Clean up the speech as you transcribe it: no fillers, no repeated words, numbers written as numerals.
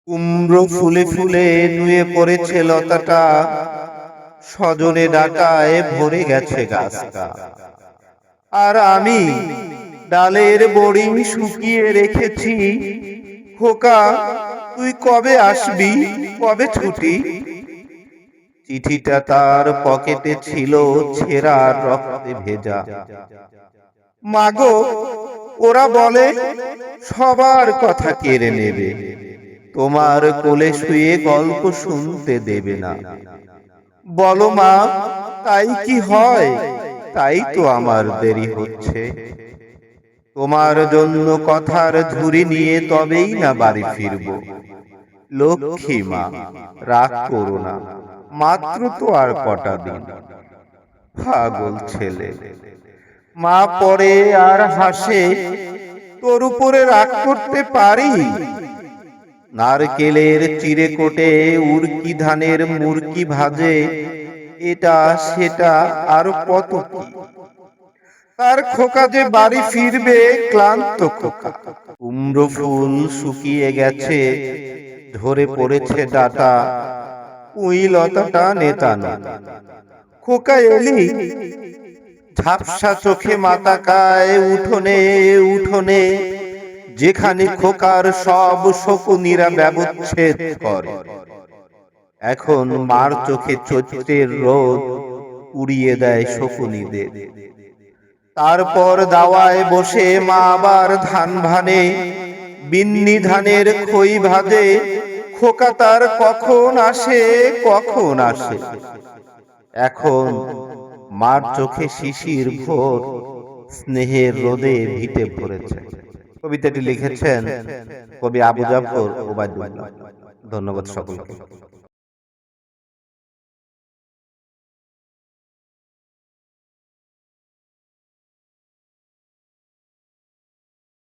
কুমড়ো ফুলে ফুলে নুয়ে পড়েছে লতাটা, সজনে ডাটায় ভরে গেছে গাছটা। আর আমি ডালের বড়ি শুকিয়ে রেখেছি। খোকা, তুই কবে আসবি, কবে ছুটি? চিঠিটা তার পকেটে ছিল, ছেঁড়া রক্তে ভেজা। মাগো, ওরা বলে সবার কথা কেড়ে নেবে, তোমার কোলে শুয়ে গল্প শুনতে দেবে না। বলো মা, তাই কি হয়? তাই তো আমার দেরি হচ্ছে। তোমার জন্য কথার ঝুড়ি নিয়ে তবেই না বাড়ি ফিরব। লক্ষ্মী মা, রাগ করো না, মাত্র তো আর কটা দিন। পাগল ছেলে। মা পড়ে আর হাসে, তোর উপরে রাগ করতে পারি? নারকেলের চিড়েকোটে উড়কি ধানের মুরকি ভাজে, এটা সেটা আর কত কি। তার খোকা যে বাড়ি ফিরবে, ক্লান্ত খোকা। কুমড়ো ফুল শুকিয়ে গেছে, ঝরে পড়েছে ডাটা, পুঁই লতাটা নেতানো। খোকা এলি? ঝাপসা চোখে মাতাকায় উঠোনে উঠোনে, যেখানে খোকার সব শকুনিরা ব্যবচ্ছেদ করে। এখন মার চোখে চৈত্রের রোদ উড়িয়ে দেয় শকুনিদের। তারপর দাওয়ায় বসে মা আবার ধান ভানে, বিন্নি ধানের খই ভাজে। খোকা তার কখন আসে, কখন আসে। এখন মার চোখে শিশির ভোর, স্নেহের রোদে ভিটে পড়েছে। কবিতাটি লিখেছেন কবি আবু জাফর ওবায়দুল্লাহ। ধন্যবাদ সকলকে।